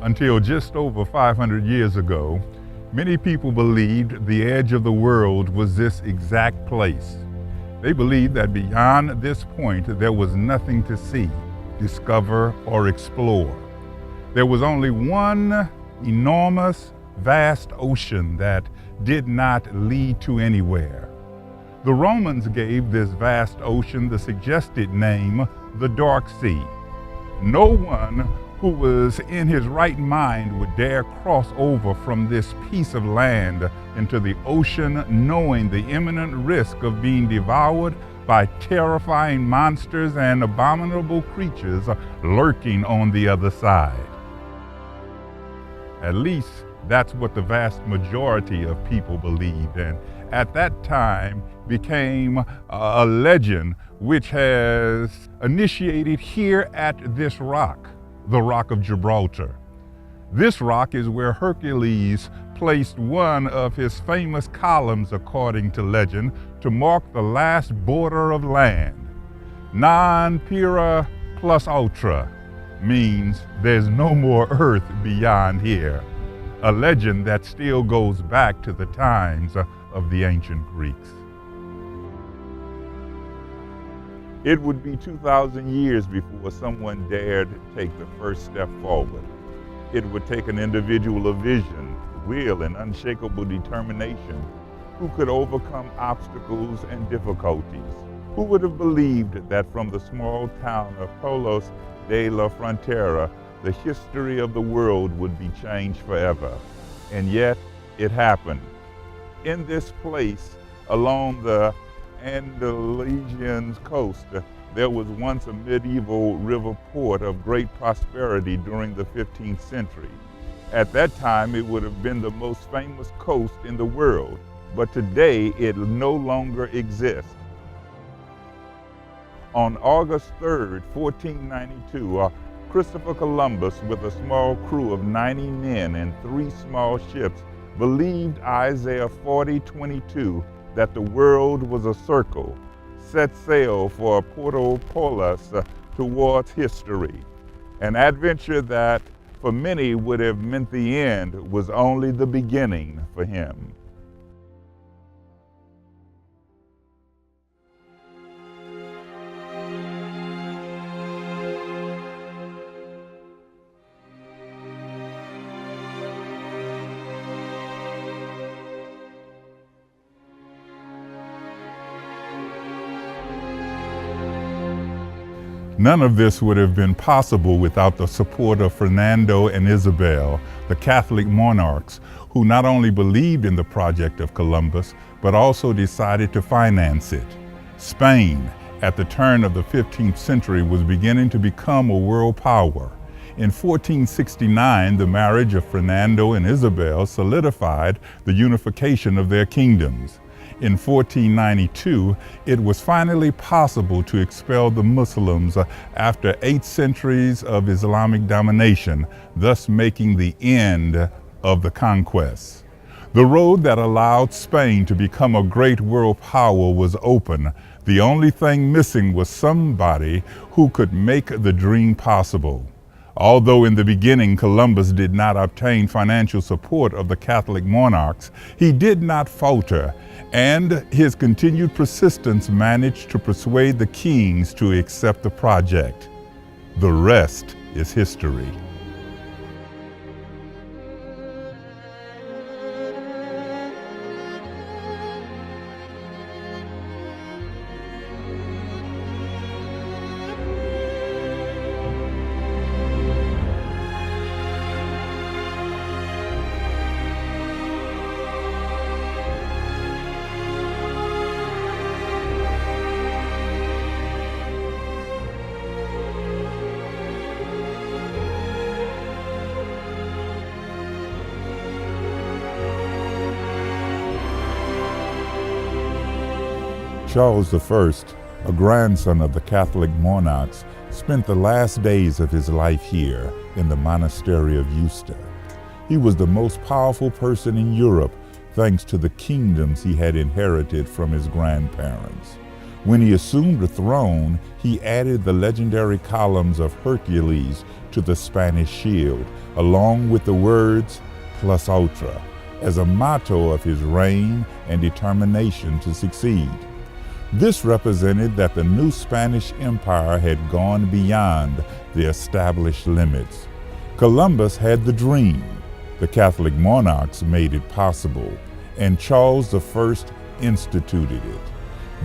Until just over 500 years ago, many people believed the edge of the world was this exact place. They believed that beyond this point there was nothing to see, discover, or explore. There was only one enormous, vast ocean that did not lead to anywhere. The Romans gave this vast ocean the suggested name, the Dark Sea. No one who was in his right mind would dare cross over from this piece of land into the ocean, knowing the imminent risk of being devoured by terrifying monsters and abominable creatures lurking on the other side. At least that's what the vast majority of people believed, and at that time became a legend which has initiated here at this rock, the Rock of Gibraltar. This rock is where Hercules placed one of his famous columns, according to legend, to mark the last border of land. Non pura plus ultra means there's no more earth beyond here, a legend that still goes back to the times of the ancient Greeks. It would be 2,000 years before someone dared take the first step forward. It would take an individual of vision, will, and unshakable determination who could overcome obstacles and difficulties. Who would have believed that from the small town of Palos de la Frontera, the history of the world would be changed forever? And yet, it happened. In this place, along the Andalusian coast, there was once a medieval river port of great prosperity during the 15th century. At that time, it would have been the most famous coast in the world, but today it no longer exists. On August 3rd, 1492, Christopher Columbus, with a small crew of 90 men and 3 small ships, believed Isaiah 40:22 that the world was a circle, set sail for Puerto Polos towards history. An adventure that for many would have meant the end was only the beginning for him. None of this would have been possible without the support of Fernando and Isabel, the Catholic monarchs, who not only believed in the project of Columbus, but also decided to finance it. Spain, at the turn of the 15th century, was beginning to become a world power. In 1469, the marriage of Fernando and Isabel solidified the unification of their kingdoms. In 1492, it was finally possible to expel the Muslims after 8 centuries of Islamic domination, thus making the end of the conquest. The road that allowed Spain to become a great world power was open. The only thing missing was somebody who could make the dream possible. Although in the beginning Columbus did not obtain financial support of the Catholic monarchs, he did not falter, and his continued persistence managed to persuade the kings to accept the project. The rest is history. Charles I, a grandson of the Catholic monarchs, spent the last days of his life here in the monastery of Yusta. He was the most powerful person in Europe thanks to the kingdoms he had inherited from his grandparents. When he assumed the throne, he added the legendary columns of Hercules to the Spanish shield, along with the words plus ultra, as a motto of his reign and determination to succeed. This represented that the new Spanish Empire had gone beyond the established limits. Columbus had the dream, the Catholic monarchs made it possible, and Charles I instituted it.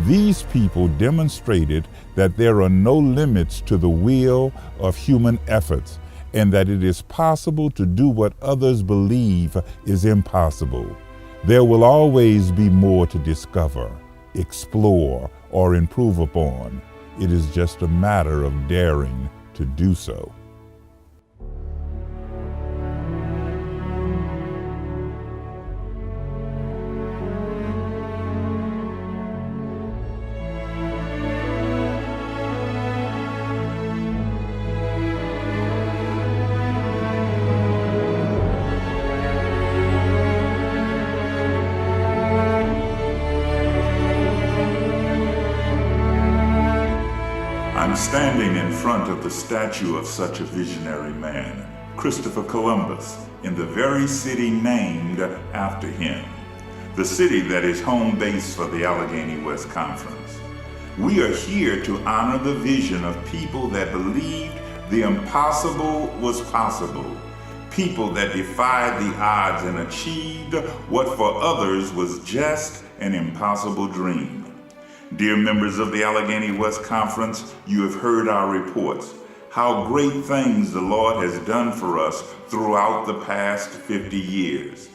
These people demonstrated that there are no limits to the will of human efforts, and that it is possible to do what others believe is impossible. There will always be more to discover, explore, or improve upon. It is just a matter of daring to do so. I'm standing in front of the statue of such a visionary man, Christopher Columbus, in the very city named after him, the city that is home base for the Allegheny West Conference. We are here to honor the vision of people that believed the impossible was possible, people that defied the odds and achieved what for others was just an impossible dream. Dear members of the Allegheny West Conference, you have heard our reports, how great things the Lord has done for us throughout the past 50 years.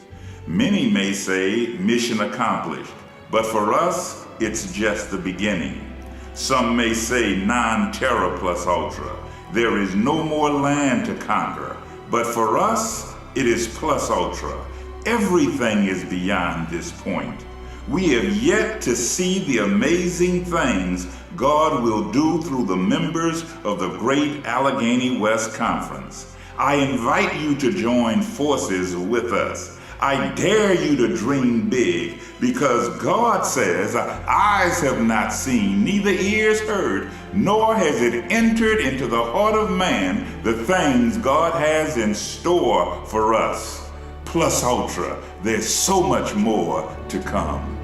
Many may say mission accomplished, but for us, it's just the beginning. Some may say non-terra plus ultra. There is no more land to conquer, but for us, it is plus ultra. Everything is beyond this point. We have yet to see the amazing things God will do through the members of the great Allegheny West Conference. I invite you to join forces with us. I dare you to dream big, because God says, eyes have not seen, neither ears heard, nor has it entered into the heart of man the things God has in store for us. Plus ultra, there's so much more to come.